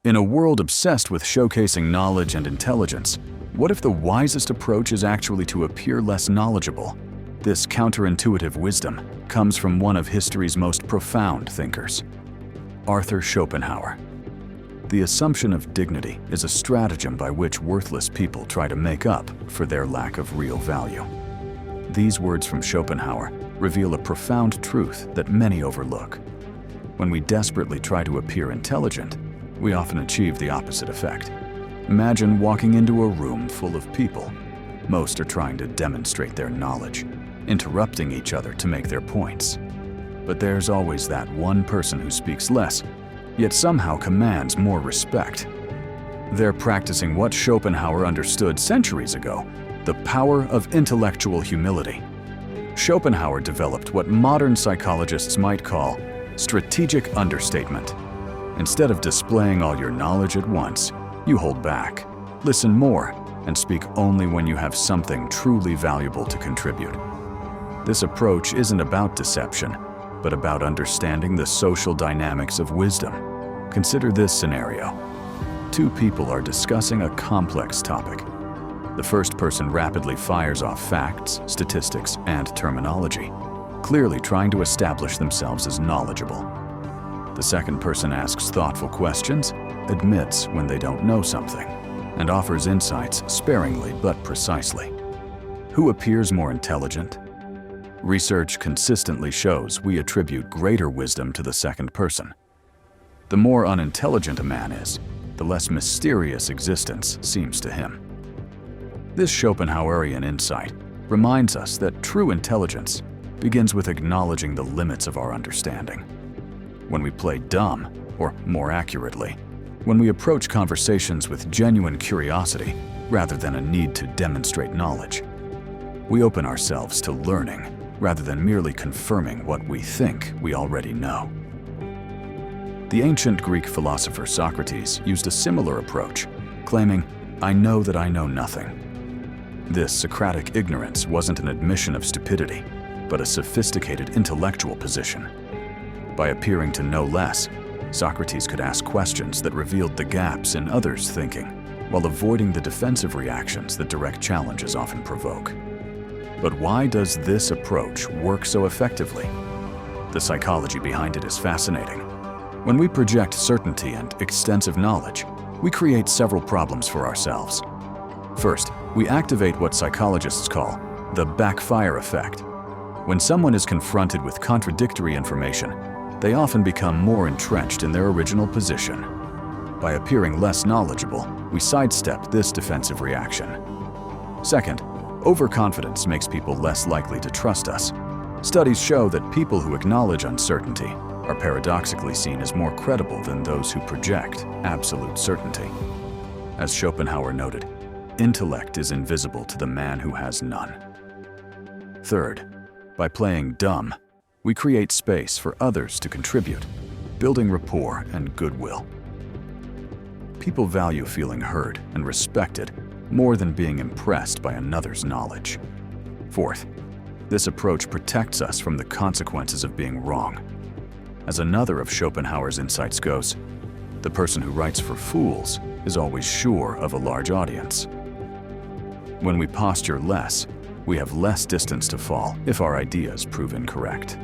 In a world obsessed with showcasing knowledge and intelligence, what if the wisest approach is actually to appear less knowledgeable? This counterintuitive wisdom comes from one of history's most profound thinkers, Arthur Schopenhauer. The assumption of dignity is a stratagem by which worthless people try to make up for their lack of real value. These words from Schopenhauer reveal a profound truth that many overlook. When we desperately try to appear intelligent, we often achieve the opposite effect. Imagine walking into a room full of people. Most are trying to demonstrate their knowledge, interrupting each other to make their points. But there's always that one person who speaks less, yet somehow commands more respect. They're practicing what Schopenhauer understood centuries ago, the power of intellectual humility. Schopenhauer developed what modern psychologists might call strategic understatement. Instead of displaying all your knowledge at once, you hold back, listen more, and speak only when you have something truly valuable to contribute. This approach isn't about deception, but about understanding the social dynamics of wisdom. Consider this scenario. Two people are discussing a complex topic. The first person rapidly fires off facts, statistics, and terminology, clearly trying to establish themselves as knowledgeable. The second person asks thoughtful questions, admits when they don't know something, and offers insights sparingly but precisely. Who appears more intelligent? Research consistently shows we attribute greater wisdom to the second person. The more unintelligent a man is, the less mysterious existence seems to him. This Schopenhauerian insight reminds us that true intelligence begins with acknowledging the limits of our understanding. When we play dumb, or more accurately, when we approach conversations with genuine curiosity rather than a need to demonstrate knowledge, we open ourselves to learning rather than merely confirming what we think we already know. The ancient Greek philosopher Socrates used a similar approach, claiming, "I know that I know nothing." This Socratic ignorance wasn't an admission of stupidity, but a sophisticated intellectual position. By appearing to know less, Socrates could ask questions that revealed the gaps in others' thinking, while avoiding the defensive reactions that direct challenges often provoke. But why does this approach work so effectively? The psychology behind it is fascinating. When we project certainty and extensive knowledge, we create several problems for ourselves. First, we activate what psychologists call the backfire effect. When someone is confronted with contradictory information, they often become more entrenched in their original position. By appearing less knowledgeable, we sidestep this defensive reaction. Second, overconfidence makes people less likely to trust us. Studies show that people who acknowledge uncertainty are paradoxically seen as more credible than those who project absolute certainty. As Schopenhauer noted, intellect is invisible to the man who has none. Third, by playing dumb, we create space for others to contribute, building rapport and goodwill. People value feeling heard and respected more than being impressed by another's knowledge. Fourth, this approach protects us from the consequences of being wrong. As another of Schopenhauer's insights goes, the person who writes for fools is always sure of a large audience. When we posture less, we have less distance to fall if our ideas prove incorrect.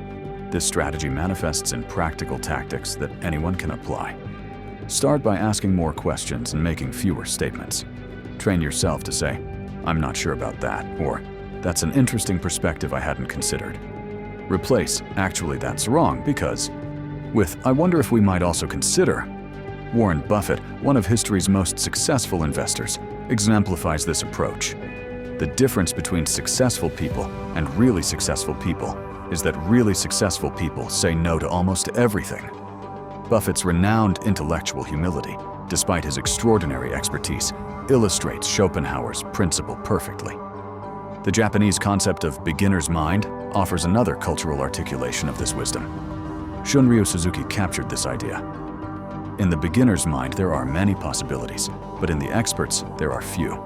This strategy manifests in practical tactics that anyone can apply. Start by asking more questions and making fewer statements. Train yourself to say, "I'm not sure about that," or "That's an interesting perspective I hadn't considered." Replace "Actually, that's wrong," with "I wonder if we might also consider." Warren Buffett, one of history's most successful investors, exemplifies this approach. The difference between successful people and really successful people is that really successful people say no to almost everything. Buffett's renowned intellectual humility, despite his extraordinary expertise, illustrates Schopenhauer's principle perfectly. The Japanese concept of beginner's mind offers another cultural articulation of this wisdom. Shunryu Suzuki captured this idea. In the beginner's mind, there are many possibilities, but in the expert's, there are few.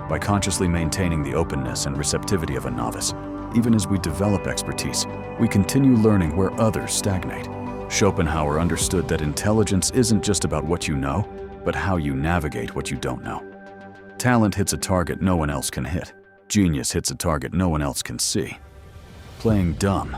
By consciously maintaining the openness and receptivity of a novice, even as we develop expertise, we continue learning where others stagnate. Schopenhauer understood that intelligence isn't just about what you know, but how you navigate what you don't know. Talent hits a target no one else can hit. Genius hits a target no one else can see. Playing dumb,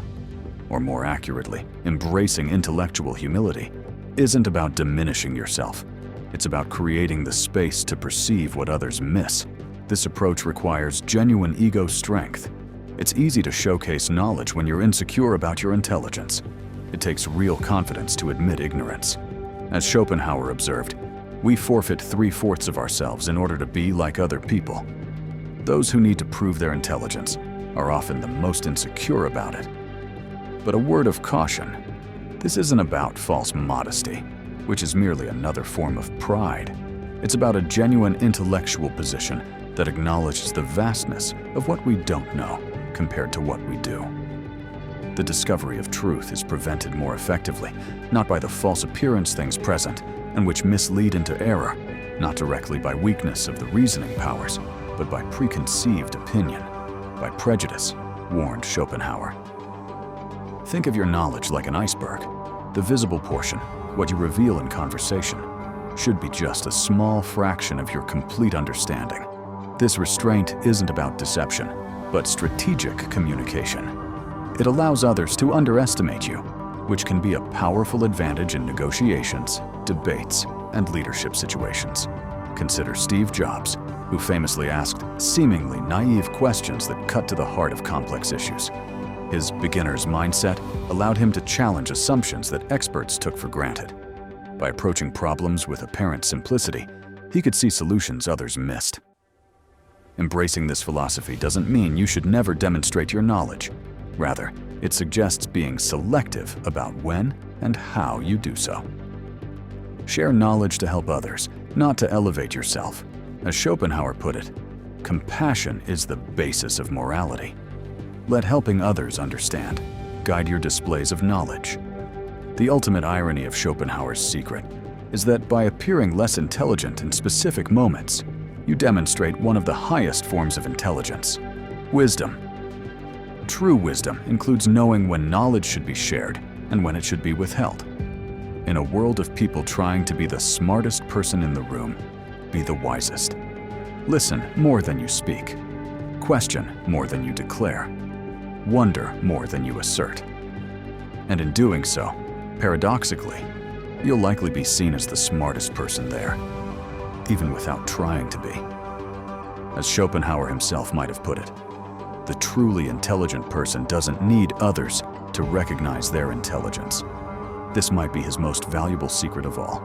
or more accurately, embracing intellectual humility, isn't about diminishing yourself. It's about creating the space to perceive what others miss. This approach requires genuine ego strength. It's easy to showcase knowledge when you're insecure about your intelligence. It takes real confidence to admit ignorance. As Schopenhauer observed, we forfeit 3/4 of ourselves in order to be like other people. Those who need to prove their intelligence are often the most insecure about it. But a word of caution, this isn't about false modesty, which is merely another form of pride. It's about a genuine intellectual position that acknowledges the vastness of what we don't know compared to what we do. The discovery of truth is prevented more effectively, not by the false appearance things present and which mislead into error, not directly by weakness of the reasoning powers, but by preconceived opinion, by prejudice, warned Schopenhauer. Think of your knowledge like an iceberg. The visible portion, what you reveal in conversation, should be just a small fraction of your complete understanding. This restraint isn't about deception, but strategic communication. It allows others to underestimate you, which can be a powerful advantage in negotiations, debates, and leadership situations. Consider Steve Jobs, who famously asked seemingly naive questions that cut to the heart of complex issues. His beginner's mindset allowed him to challenge assumptions that experts took for granted. By approaching problems with apparent simplicity, he could see solutions others missed. Embracing this philosophy doesn't mean you should never demonstrate your knowledge. Rather, it suggests being selective about when and how you do so. Share knowledge to help others, not to elevate yourself. As Schopenhauer put it, compassion is the basis of morality. Let helping others understand guide your displays of knowledge. The ultimate irony of Schopenhauer's secret is that by appearing less intelligent in specific moments, you demonstrate one of the highest forms of intelligence: wisdom. True wisdom includes knowing when knowledge should be shared and when it should be withheld. In a world of people trying to be the smartest person in the room, be the wisest. Listen more than you speak. Question more than you declare. Wonder more than you assert. And in doing so, paradoxically, you'll likely be seen as the smartest person there, even without trying to be. As Schopenhauer himself might have put it, the truly intelligent person doesn't need others to recognize their intelligence. This might be his most valuable secret of all.